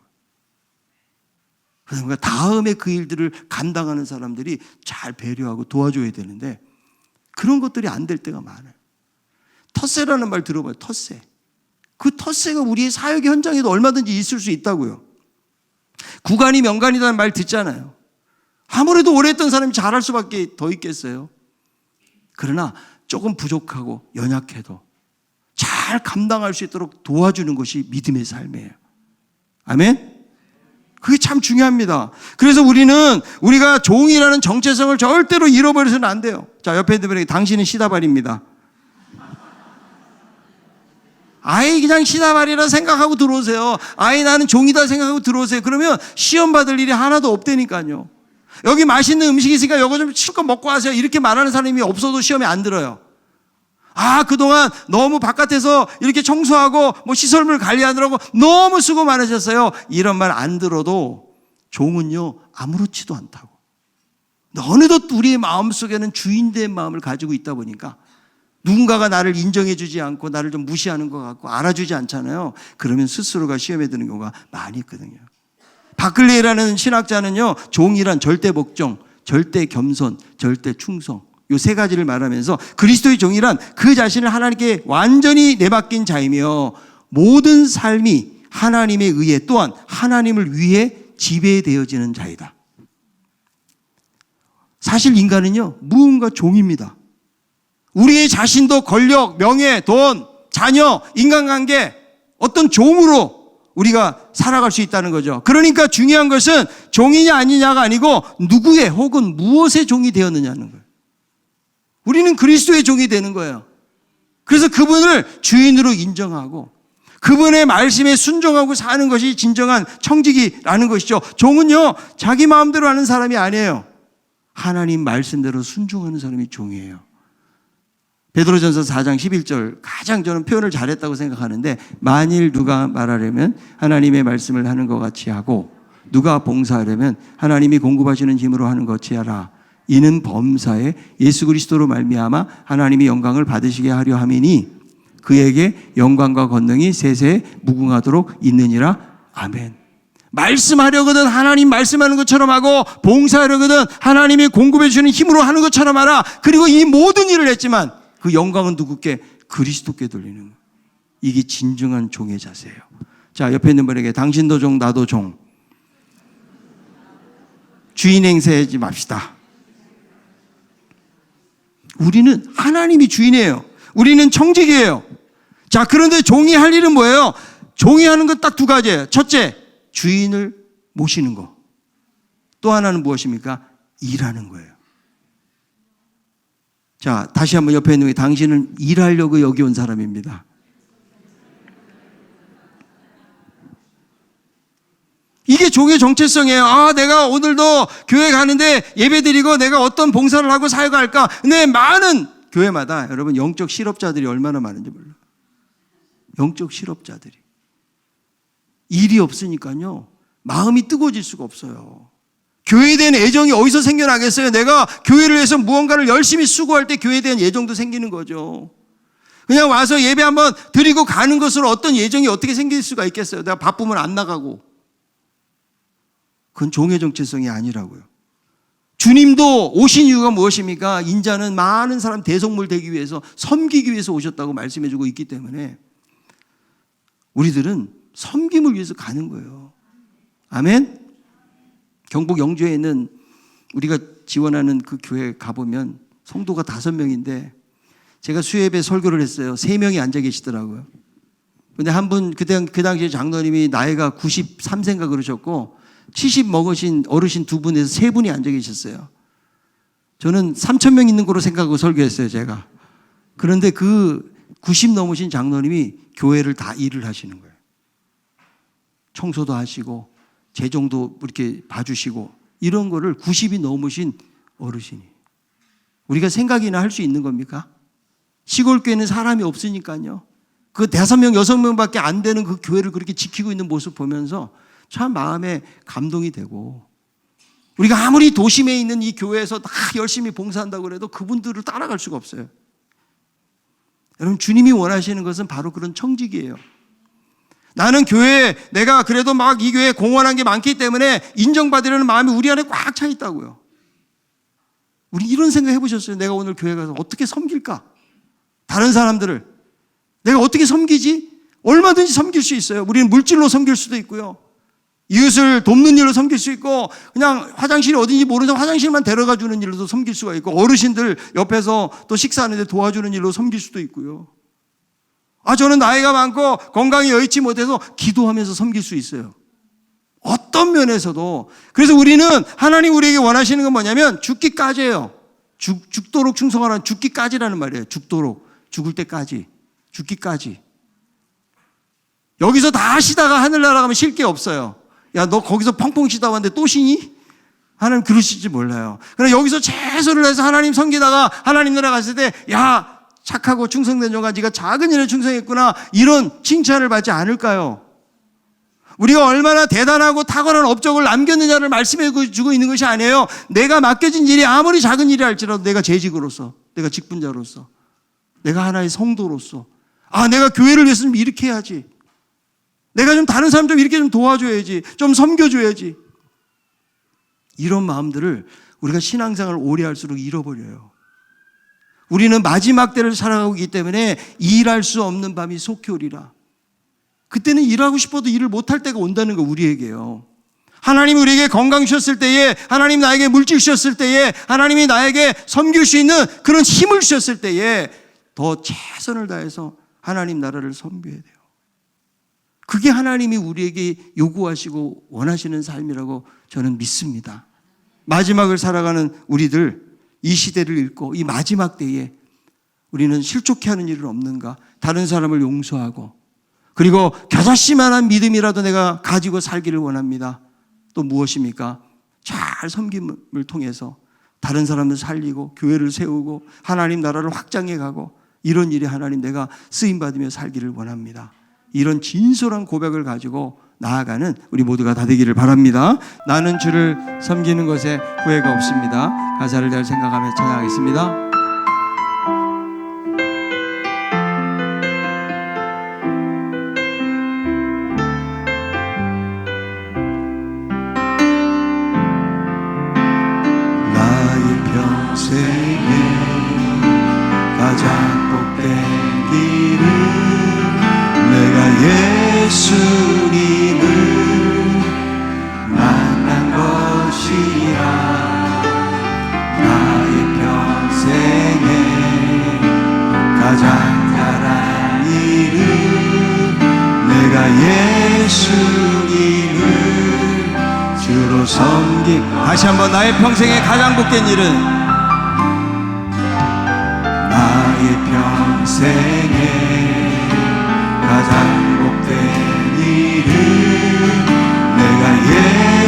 그러니까 다음에 그 일들을 감당하는 사람들이 잘 배려하고 도와줘야 되는데, 그런 것들이 안 될 때가 많아요. 텃세라는 말 들어봐요. 텃세. 그 텃세가 우리의 사역 현장에도 얼마든지 있을 수 있다고요. 구간이 명간이라는 말 듣잖아요. 아무래도 오래 했던 사람이 잘할 수밖에 더 있겠어요. 그러나 조금 부족하고 연약해도 잘 감당할 수 있도록 도와주는 것이 믿음의 삶이에요. 아멘? 그게 참 중요합니다. 그래서 우리가 종이라는 정체성을 절대로 잃어버려서는 안 돼요. 자, 옆에 있는 분에게 당신은 시다발입니다. 아예 그냥 시다발이라 생각하고 들어오세요. 아예 나는 종이다 생각하고 들어오세요. 그러면 시험 받을 일이 하나도 없다니까요. 여기 맛있는 음식이 있으니까 이거 좀 실컷 먹고 하세요. 이렇게 말하는 사람이 없어도 시험에 안 들어요. 아, 그동안 너무 바깥에서 이렇게 청소하고 뭐 시설물 관리하느라고 너무 수고 많으셨어요. 이런 말 안 들어도 종은요, 아무렇지도 않다고. 어느덧 우리의 마음속에는 주인된 마음을 가지고 있다 보니까 누군가가 나를 인정해 주지 않고 나를 좀 무시하는 것 같고 알아주지 않잖아요. 그러면 스스로가 시험에 드는 경우가 많이 있거든요. 바클레이라는 신학자는요, 종이란 절대 복종, 절대 겸손, 절대 충성, 이 세 가지를 말하면서 그리스도의 종이란 그 자신을 하나님께 완전히 내맡긴 자이며 모든 삶이 하나님에 의해 또한 하나님을 위해 지배되어지는 자이다. 사실 인간은요, 무언가 종입니다. 우리의 자신도 권력, 명예, 돈, 자녀, 인간관계, 어떤 종으로 우리가 살아갈 수 있다는 거죠. 그러니까 중요한 것은 종이냐 아니냐가 아니고 누구의 혹은 무엇의 종이 되었느냐는 거예요. 우리는 그리스도의 종이 되는 거예요. 그래서 그분을 주인으로 인정하고 그분의 말씀에 순종하고 사는 것이 진정한 청지기라는 것이죠. 종은요, 자기 마음대로 하는 사람이 아니에요. 하나님 말씀대로 순종하는 사람이 종이에요. 베드로전서 4장 11절 가장 저는 표현을 잘했다고 생각하는데, 만일 누가 말하려면 하나님의 말씀을 하는 것 같이 하고 누가 봉사하려면 하나님이 공급하시는 힘으로 하는 것 같이 하라. 이는 범사에 예수 그리스도로 말미암아 하나님이 영광을 받으시게 하려 함이니 그에게 영광과 권능이 세세에 무궁하도록 있느니라. 아멘. 말씀하려거든 하나님 말씀하는 것처럼 하고, 봉사하려거든 하나님이 공급해 주시는 힘으로 하는 것처럼 하라. 그리고 이 모든 일을 했지만 그 영광은 누구께? 그리스도께 돌리는 거예요. 이게 진정한 종의 자세예요. 자, 옆에 있는 분에게 당신도 종, 나도 종. 주인 행세하지 맙시다. 우리는 하나님이 주인이에요. 우리는 청직이에요. 자, 그런데 종이 할 일은 뭐예요? 종이 하는 건 딱 두 가지예요. 첫째, 주인을 모시는 거. 또 하나는 무엇입니까? 일하는 거예요. 자, 다시 한번 옆에 있는 게 당신은 일하려고 여기 온 사람입니다. 이게 종의 정체성이에요. 아, 내가 오늘도 교회 가는데 예배드리고 내가 어떤 봉사를 하고 사역할까? 근데 많은 교회마다 여러분 영적 실업자들이 얼마나 많은지 몰라요. 영적 실업자들이. 일이 없으니까요, 마음이 뜨거워질 수가 없어요. 교회에 대한 애정이 어디서 생겨나겠어요? 내가 교회를 위해서 무언가를 열심히 수고할 때 교회에 대한 애정도 생기는 거죠. 그냥 와서 예배 한번 드리고 가는 것으로 어떤 애정이 어떻게 생길 수가 있겠어요? 내가 바쁘면 안 나가고. 그건 종의 정체성이 아니라고요. 주님도 오신 이유가 무엇입니까? 인자는 많은 사람 대속물 되기 위해서, 섬기기 위해서 오셨다고 말씀해주고 있기 때문에 우리들은 섬김을 위해서 가는 거예요. 아멘? 경북 영주에 있는 우리가 지원하는 그 교회 가보면 성도가 5명인데 제가 수요예배 설교를 했어요. 3명이 앉아 계시더라고요. 근데 한 분, 그 당시에 장로님이 나이가 93세인가 그러셨고 70 먹으신 어르신 2분에서 3분이 앉아 계셨어요. 저는 3,000명 있는 거로 생각하고 설교했어요, 제가. 그런데 그 90 넘으신 장로님이 교회를 다 일을 하시는 거예요. 청소도 하시고 재정도 이렇게 봐주시고 이런 거를 90이 넘으신 어르신이. 우리가 생각이나 할 수 있는 겁니까? 시골 교회는 사람이 없으니까요. 그 5명, 6명밖에 안 되는 그 교회를 그렇게 지키고 있는 모습 보면서 참 마음에 감동이 되고, 우리가 아무리 도심에 있는 이 교회에서 다 열심히 봉사한다고 해도 그분들을 따라갈 수가 없어요. 여러분, 주님이 원하시는 것은 바로 그런 청직이에요. 나는 교회에 내가 그래도 막 이 교회에 공헌한 게 많기 때문에 인정받으려는 마음이 우리 안에 꽉 차 있다고요. 우리 이런 생각 해보셨어요? 내가 오늘 교회 가서 어떻게 섬길까? 다른 사람들을 내가 어떻게 섬기지? 얼마든지 섬길 수 있어요. 우리는 물질로 섬길 수도 있고요. 이웃을 돕는 일로 섬길 수 있고, 그냥 화장실이 어딘지 모르는 화장실만 데려가 주는 일로도 섬길 수가 있고, 어르신들 옆에서 또 식사하는데 도와주는 일로 섬길 수도 있고요. 저는 나이가 많고 건강이 여의치 못해서 기도하면서 섬길 수 있어요. 어떤 면에서도. 그래서 우리는 하나님 우리에게 원하시는 건 뭐냐면 죽기까지예요. 죽도록 충성하라는, 죽기까지라는 말이에요. 죽도록, 죽을 때까지, 죽기까지. 여기서 다 쉬다가 하늘나라 가면 쉴 게 없어요. 야, 너 거기서 펑펑 쉬다 왔는데 또 쉬니? 하나님 그러실지 몰라요. 그러나 여기서 최선을 해서 하나님 섬기다가 하나님 나라 갔을 때, 야, 착하고 충성된 종아, 네가 작은 일에 충성했구나, 이런 칭찬을 받지 않을까요? 우리가 얼마나 대단하고 탁월한 업적을 남겼느냐를 말씀해 주고 있는 것이 아니에요. 내가 맡겨진 일이 아무리 작은 일이 할지라도 내가 재직으로서, 내가 직분자로서, 내가 하나의 성도로서, 내가 교회를 위해서 좀 이렇게 해야지, 내가 좀 다른 사람 좀 이렇게 좀 도와줘야지, 좀 섬겨줘야지, 이런 마음들을 우리가 신앙생활을 오래 할수록 잃어버려요. 우리는 마지막 때를 살아가고 있기 때문에 일할 수 없는 밤이 속히 오리라. 그때는 일하고 싶어도 일을 못할 때가 온다는 거, 우리에게요. 하나님이 우리에게 건강 주셨을 때에, 하나님 나에게 물질 주셨을 때에, 하나님이 나에게 섬길 수 있는 그런 힘을 주셨을 때에 더 최선을 다해서 하나님 나라를 섬겨야 돼요. 그게 하나님이 우리에게 요구하시고 원하시는 삶이라고 저는 믿습니다. 마지막을 살아가는 우리들, 이 시대를 읽고 이 마지막 때에 우리는 실족해 하는 일은 없는가? 다른 사람을 용서하고, 그리고 겨자씨만한 믿음이라도 내가 가지고 살기를 원합니다. 또 무엇입니까? 잘 섬김을 통해서 다른 사람을 살리고 교회를 세우고 하나님 나라를 확장해 가고, 이런 일에 하나님 내가 쓰임받으며 살기를 원합니다. 이런 진솔한 고백을 가지고 나아가는 우리 모두가 다 되기를 바랍니다. 나는 주를 섬기는 것에 후회가 없습니다. 가사를 잘 생각하며 찬양하겠습니다. 나의 평생에 가장 복된 길은 내가 예수님을 만난 것이라. 나의 평생에 가장 잘한 일은 내가 예수님을 주로 섬기고. 다시 한번, 나의 평생에 가장 복된 일은, 나의 평생에 가장 복된 일은 내가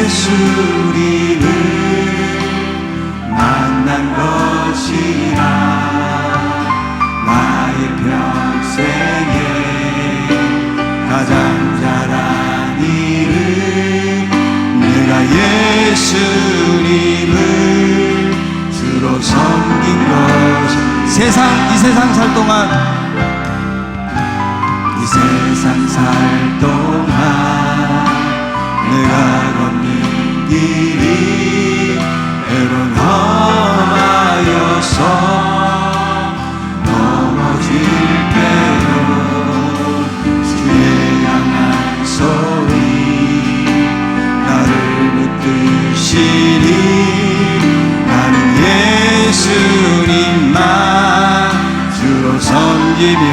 예수님을 만난 것이라. 나의 평생에 가장 잘한 일은 내가 예수님을 주로 섬긴 것. 이 세상 살 동안, 이 세상 살 동안 내가 걷는 길이 때론 되시니 나는 예수님만 주로 섬기며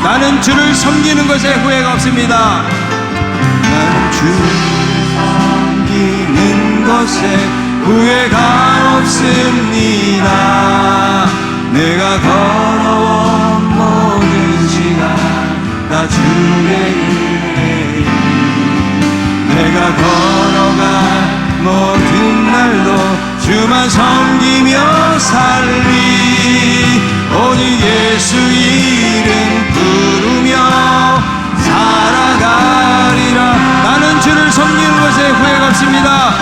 나는 주를 섬기는 것에 후회가 없습니다. 나는 주를 섬기는 것에 후회가 없습니다. 내가 걸어온 모든 시간 다 주의 은혜니 내가 걸어간 모든 날도 주만 섬기며 살리 오직 예수 이름 부르며 살아가리라. 나는 주를 섬기는 것에 후회가 없습니다.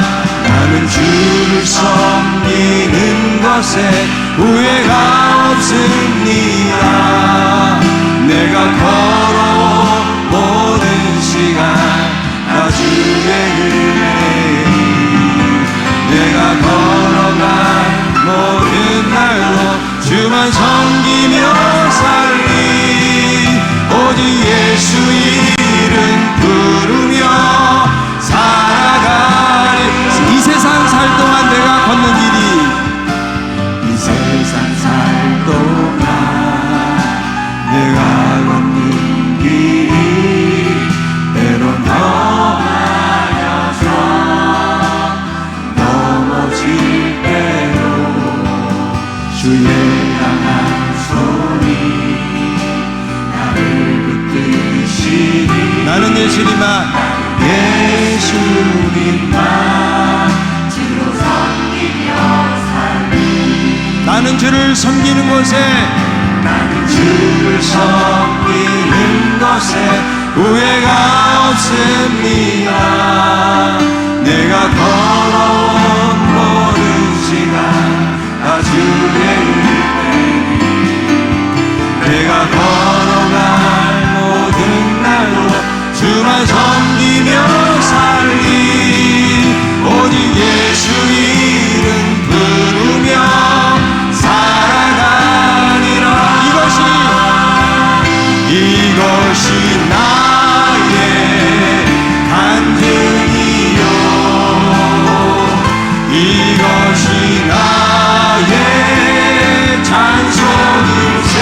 나는 주를 섬기는 것에 후회가 없습니다. 내가 걸어온 모든 시간 다 주의 은혜니 내가 걸어간 모든 날도 주만 섬기며 살리 오직 예수 이름 부르며 살아가리. 이 세상 살 동안 내가 걷는 길이 이 세상 살 동안 내가 걷는 길이 때론 험하여서 넘어질 때도 주의 향한 손이 나를 붙드시니 나는 예수님만 예수님만 나는 주를 섬기는 곳에 주를 섬기는 것에 후회가 없습니다. 내가 걸어온 모든 시간 다 주의 은혜니 내가 걸어갈 모든 날도 주만 섬기며 살리 오직 예수 이름 부르며 살아가리라. 이것이 나의 간증이요 이것이 나의 찬송일세.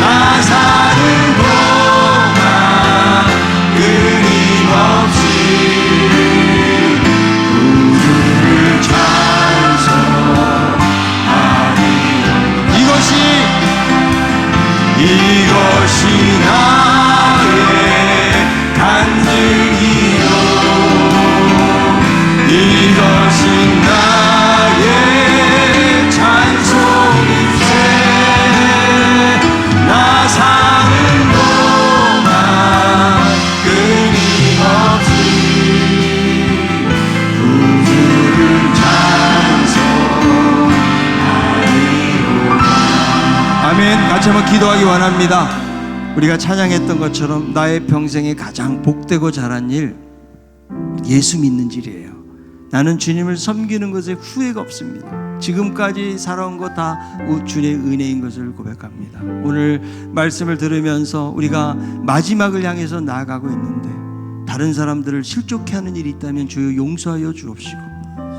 나 사는 동안 끊임없이 구주를 찬송하리라. 이것이 나의 간증이요 이것이 나의 찬송일세. 나 사는 동안 끊임없이 구주를 찬송하리로다. 아멘. 같이 한번 기도하기 원합니다. 우리가 찬양했던 것처럼 나의 평생에 가장 복되고 잘한 일 예수 믿는 일이에요. 나는 주님을 섬기는 것에 후회가 없습니다. 지금까지 살아온 것 다 주님의 은혜인 것을 고백합니다. 오늘 말씀을 들으면서 우리가 마지막을 향해서 나아가고 있는데 다른 사람들을 실족해 하는 일이 있다면 주여 용서하여 주옵시고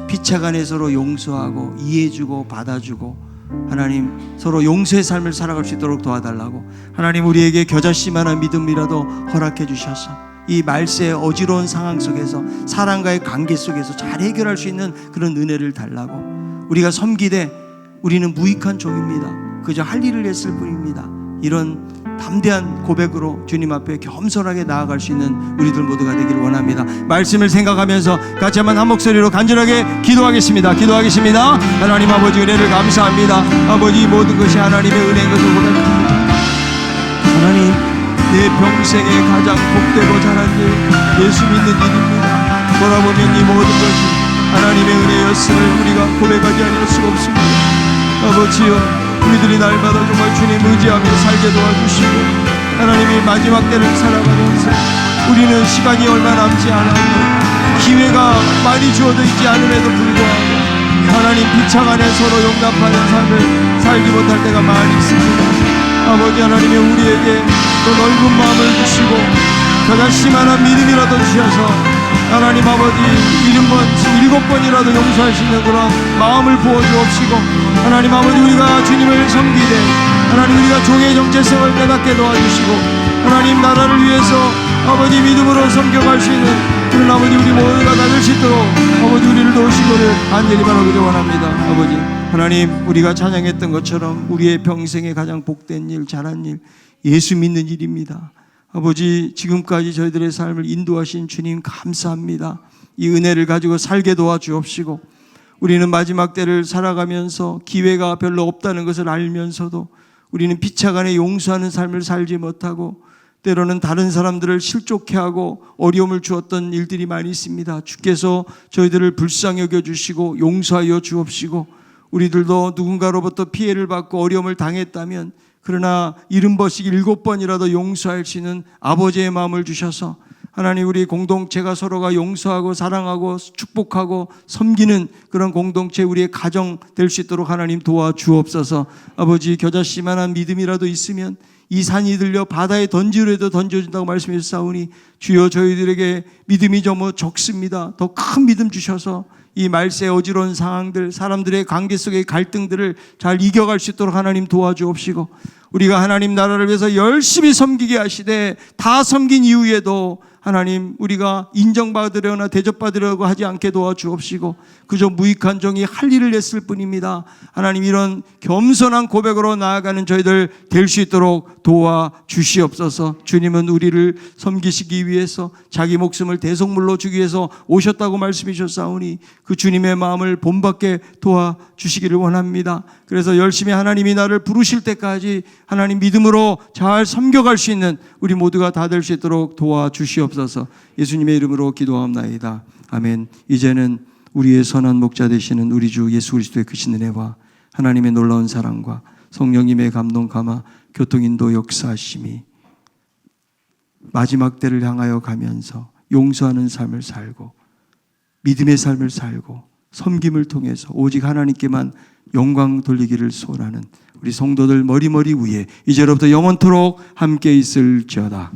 피차간 안에 서로 용서하고 이해해주고 받아주고 하나님 서로 용서의 삶을 살아갈 수 있도록 도와달라고 하나님 우리에게 겨자씨만한 믿음이라도 허락해 주셔서 이 말세의 어지러운 상황 속에서 사람과의 관계 속에서 잘 해결할 수 있는 그런 은혜를 달라고. 우리가 섬기되 우리는 무익한 종입니다. 그저 할 일을 했을 뿐입니다. 이런 담대한 고백으로 주님 앞에 겸손하게 나아갈 수 있는 우리들 모두가 되기를 원합니다. 말씀을 생각하면서 같이 한번 한 목소리로 간절하게 기도하겠습니다. 하나님 아버지 은혜를 감사합니다. 아버지 이 모든 것이 하나님의 은혜인 것을 고백합니다. 하나님 내 평생에 가장 복되고 잘한 일 예수 믿는 일입니다. 돌아보면 이 모든 것이 하나님의 은혜였음을 우리가 고백하지 않을 수가 없습니다. 아버지여 우리들이 날마다 정말 주님 의지하며 살게 도와주시고 하나님이 마지막 때를 살아가면서 우리는 시간이 얼마 남지 않았고 기회가 많이 주어져 있지 않음에도 불구하고 하나님 비창 안에 서로 용납하는 삶을 살지 못할 때가 많이 있습니다. 아버지 하나님이 우리에게 또 넓은 마음을 주시고 겨자씨만한 믿음이라도 주셔서 하나님 아버지 7번이라도 용서할 수 있는 그런 마음을 부어주옵시고, 하나님 아버지 우리가 주님을 섬기되 하나님 우리가 종의 정체성을 깨닫게 도와주시고, 하나님 나라를 위해서 아버지 믿음으로 섬겨갈 수 있는 그런 아버지 우리 모두가 다 될 수 있도록 아버지 우리를 도우시기를 간절히 바라고 원합니다. 아버지 하나님, 우리가 찬양했던 것처럼 우리의 평생에 가장 복된 일, 잘한 일, 예수 믿는 일입니다. 아버지 지금까지 저희들의 삶을 인도하신 주님 감사합니다. 이 은혜를 가지고 살게 도와주옵시고, 우리는 마지막 때를 살아가면서 기회가 별로 없다는 것을 알면서도 우리는 피차간에 용서하는 삶을 살지 못하고 때로는 다른 사람들을 실족해하고 어려움을 주었던 일들이 많이 있습니다. 주께서 저희들을 불쌍히 여겨주시고 용서하여 주옵시고, 우리들도 누군가로부터 피해를 받고 어려움을 당했다면 그러나 70번씩 7번이라도 용서할 수 있는 아버지의 마음을 주셔서 하나님 우리 공동체가 서로가 용서하고 사랑하고 축복하고 섬기는 그런 공동체, 우리의 가정 될 수 있도록 하나님 도와주옵소서. 아버지 겨자씨만한 믿음이라도 있으면 이 산이 들려 바다에 던지려도 던져준다고 말씀해 주사오니, 주여 저희들에게 믿음이 너무 적습니다. 더 큰 믿음 주셔서 이 말세 어지러운 상황들, 사람들의 관계 속의 갈등들을 잘 이겨갈 수 있도록 하나님 도와주옵시고, 우리가 하나님 나라를 위해서 열심히 섬기게 하시되 다 섬긴 이후에도 하나님 우리가 인정받으려나 대접받으려고 하지 않게 도와주옵시고, 그저 무익한 종이 할 일을 했을 뿐입니다. 하나님 이런 겸손한 고백으로 나아가는 저희들 될 수 있도록 도와주시옵소서. 주님은 우리를 섬기시기 위해서 자기 목숨을 대속물로 주기 위해서 오셨다고 말씀해 주셨사오니 그 주님의 마음을 본받게 도와주시기를 원합니다. 그래서 열심히 하나님이 나를 부르실 때까지 하나님 믿음으로 잘 섬겨갈 수 있는 우리 모두가 다 될 수 있도록 도와주시옵소서. 예수님의 이름으로 기도하옵나이다. 아멘. 이제는 우리의 선한 목자 되시는 우리 주 예수 그리스도의 크신 은혜와 하나님의 놀라운 사랑과 성령님의 감동 감화 교통인도 역사하심이 마지막 때를 향하여 가면서 용서하는 삶을 살고 믿음의 삶을 살고 섬김을 통해서 오직 하나님께만 영광 돌리기를 소원하는 우리 성도들 머리머리 위에 이제로부터 영원토록 함께 있을지어다.